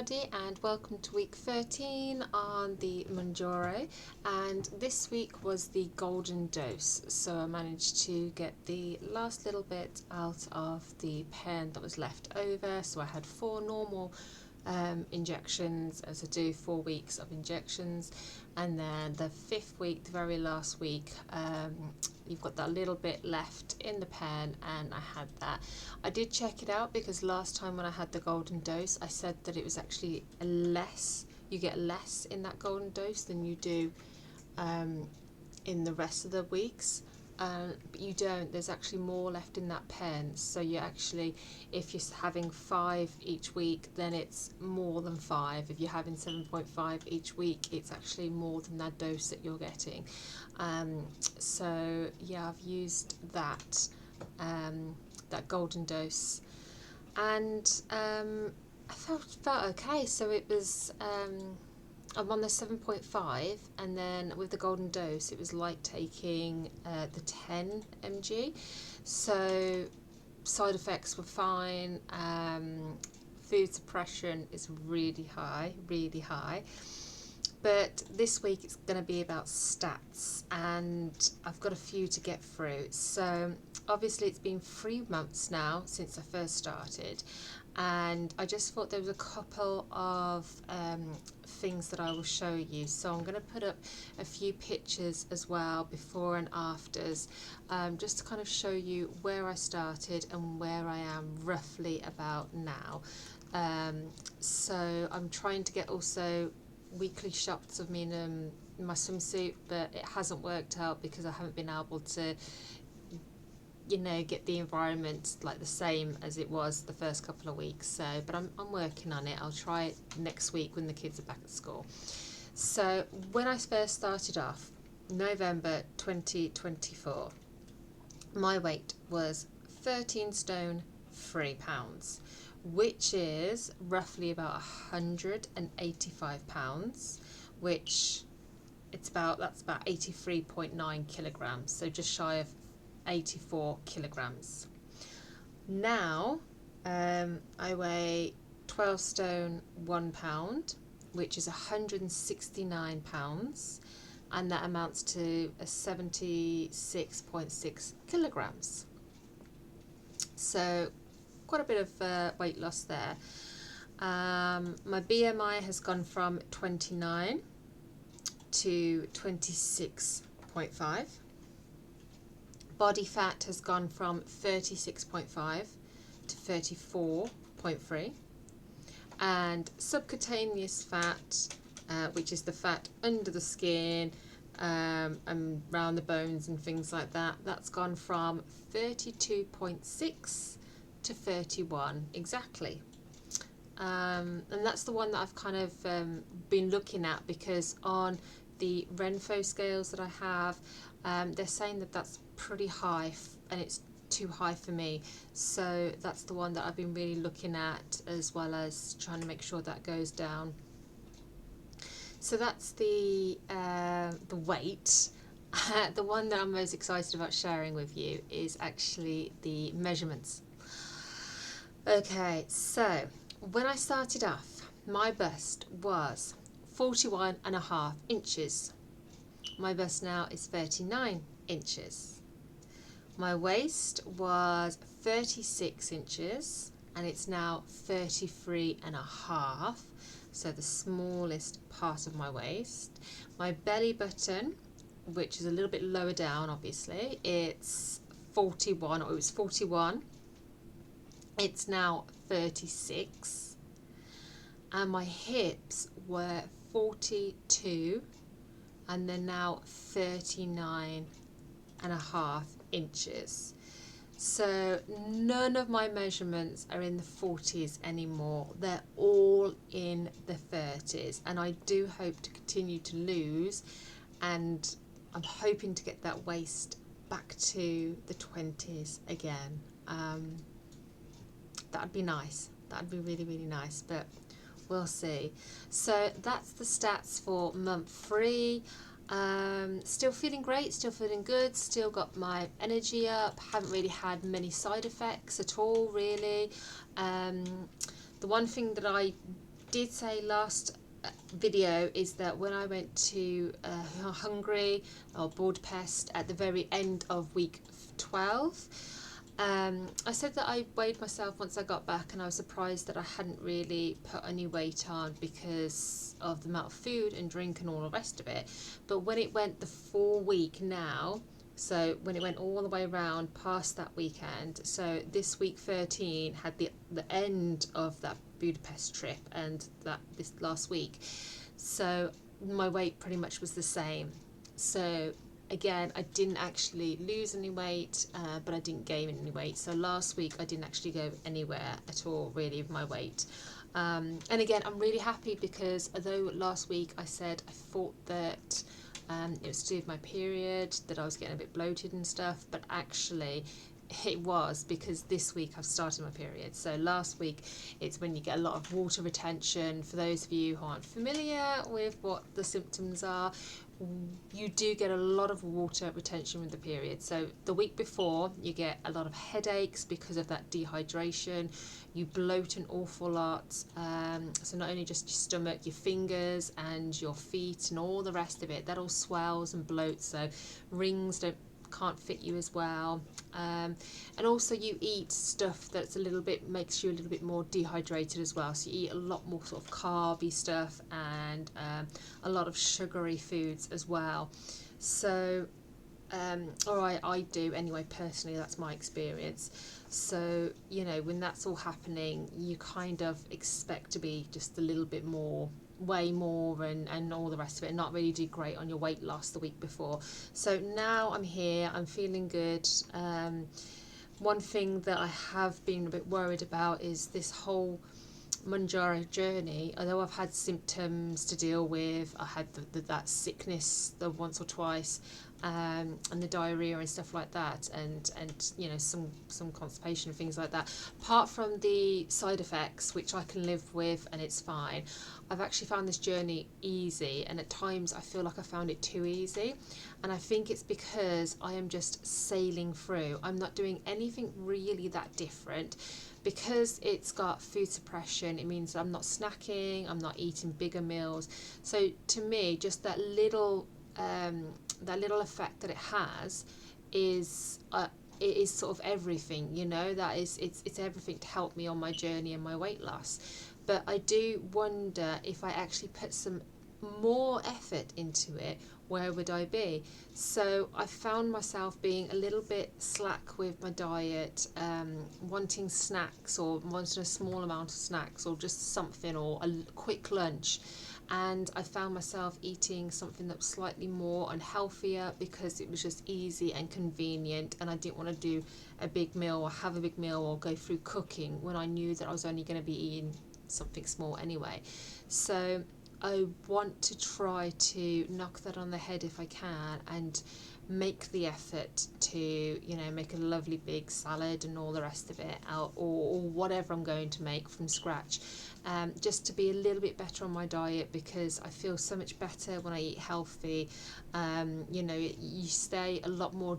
everybody, and welcome to week 13 on the MOUNJARO. And this week was the golden dose, so I managed to get the last little bit out of the pen that was left over. So I had 4 normal injections, as I do 4 weeks of injections, and then the 5th week, the very last week, you've got that little bit left in the pen, and I had that. I did check it out because last time when I had the golden dose, I said that it was actually you get less in that golden dose than you do in the rest of the weeks. But you don't. There's actually more left in that pen, so you actually, if you're having 5 each week, then it's more than 5. If you're having 7.5 each week, it's actually more than that dose that you're getting. So yeah, I've used that that golden dose, and I felt okay. So it was I'm on the 7.5, and then with the golden dose it was like taking the 10 mg. So side effects were fine. Food suppression is really high, but this week it's going to be about stats, and I've got a few to get through. So obviously it's been 3 months now since I first started, and I just thought there was a couple of things that I will show you. So I'm going to put up a few pictures as well, before and afters, just to kind of show you where I started and where I am roughly about now. So I'm trying to get also weekly shots of me in my swimsuit, but it hasn't worked out because I haven't been able to, you know, get the environment like the same as it was the first couple of weeks. So but I'm working on it. I'll try it next week when the kids are back at school. So when I first started off, November 2024, my weight was 13 stone 3 pounds, which is roughly about 185 pounds, which that's about 83.9 kilograms, so just shy of 84 kilograms. Now I weigh 12 stone 1 pound, which is 169 pounds, and that amounts to a 76.6 kilograms. So quite a bit of weight loss there. My BMI has gone from 29 to 26.5. Body fat has gone from 36.5 to 34.3, and subcutaneous fat, which is the fat under the skin and around the bones and things like that, that's gone from 32.6 to 31 exactly. And that's the one that I've kind of been looking at, because on the Renfo scales that I have, they're saying that that's pretty high and it's too high for me. So that's the one that I've been really looking at, as well as trying to make sure that goes down. So that's the weight. The one that I'm most excited about sharing with you is actually the measurements. Okay, so when I started off, my bust was 41.5 inches. My bust now is 39 inches. My waist was 36 inches, and it's now 33.5, so the smallest part of my waist. My belly button, which is a little bit lower down, obviously, it's 41, or it was 41. It's now 36. And my hips were 42, and they're now 39.5 inches. So none of my measurements are in the 40s anymore. They're all in the 30s, and I do hope to continue to lose, and I'm hoping to get that waist back to the 20s again. That'd be nice. That'd be really, really nice, but we'll see. So that's the stats for month 3. Still feeling great, still feeling good, still got my energy up, haven't really had many side effects at all, really. The one thing that I did say last video is that when I went to Hungary or Budapest at the very end of week 12, I said that I weighed myself once I got back, and I was surprised that I hadn't really put any weight on because of the amount of food and drink and all the rest of it. But when it went the 4 week now, so when it went all the way around past that weekend, so this week 13 had the end of that Budapest trip and that this last week, so my weight pretty much was the same. So again, I didn't actually lose any weight, but I didn't gain any weight. So last week I didn't actually go anywhere at all really with my weight. And again, I'm really happy because although last week I said I thought that it was to do with my period, that I was getting a bit bloated and stuff, but actually it was because this week I've started my period. So last week, it's when you get a lot of water retention. For those of you who aren't familiar with what the symptoms are, you do get a lot of water retention with the period. So the week before, you get a lot of headaches because of that dehydration. You bloat an awful lot. So not only just your stomach, your fingers and your feet and all the rest of it, that all swells and bloats. So rings can't fit you as well, and also you eat stuff that's makes you a little bit more dehydrated as well. So you eat a lot more sort of carby stuff and a lot of sugary foods as well. So or I do anyway, personally, that's my experience. So when that's all happening, you kind of expect to be just a little bit more, way more, and all the rest of it, and not really do great on your weight loss the week before. So now I'm here, I'm feeling good. One thing that I have been a bit worried about is this whole MOUNJARO journey. Although I've had symptoms to deal with, I had that sickness the once or twice, and the diarrhea and stuff like that, and some constipation and things like that. Apart from the side effects, which I can live with and it's fine, I've actually found this journey easy, and at times I feel like I found it too easy, and I think it's because I am just sailing through. I'm not doing anything really that different. Because it's got food suppression, it means that I'm not snacking, I'm not eating bigger meals. So to me, just that little effect that it has is it is sort of everything, that is, it's everything to help me on my journey and my weight loss. But I do wonder if I actually put some more effort into it, where would I be? So I found myself being a little bit slack with my diet, wanting snacks, or wanting a small amount of snacks, or just something, or a quick lunch. And I found myself eating something that was slightly more unhealthier because it was just easy and convenient, and I didn't want to do a big meal or have a big meal or go through cooking when I knew that I was only going to be eating something small anyway. So I want to try to knock that on the head if I can, and make the effort to make a lovely big salad and all the rest of it, or whatever I'm going to make from scratch, just to be a little bit better on my diet, because I feel so much better when I eat healthy. You stay a lot more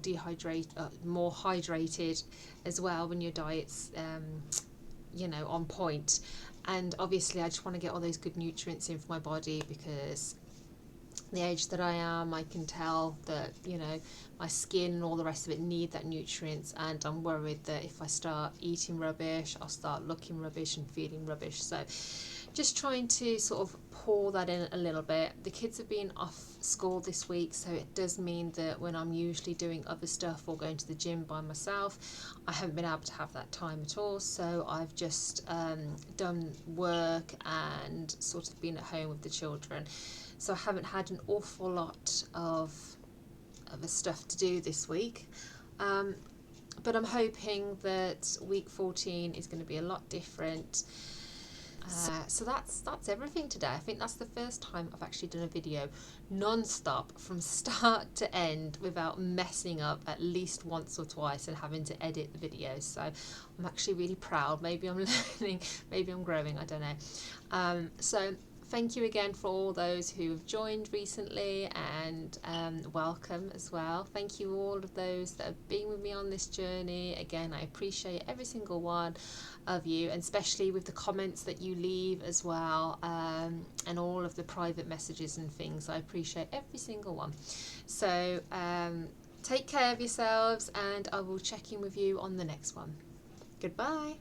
more hydrated as well when your diet's on point. And obviously I just want to get all those good nutrients in for my body, because the age that I am, I can tell that my skin and all the rest of it need that nutrients, and I'm worried that if I start eating rubbish, I'll start looking rubbish and feeling rubbish. So just trying to sort of pour that in a little bit. The kids have been off school this week, so it does mean that when I'm usually doing other stuff or going to the gym by myself, I haven't been able to have that time at all. So I've just done work and sort of been at home with the children. So I haven't had an awful lot of stuff to do this week. But I'm hoping that week 14 is going to be a lot different. So that's everything today. I think that's the first time I've actually done a video non-stop from start to end without messing up at least once or twice and having to edit the videos. So I'm actually really proud. Maybe I'm learning, maybe I'm growing, I don't know. So thank you again for all those who have joined recently, and welcome as well. Thank you all of those that have been with me on this journey. Again, I appreciate every single one of you, and especially with the comments that you leave as well, and all of the private messages and things. I appreciate every single one. So take care of yourselves, and I will check in with you on the next one. Goodbye.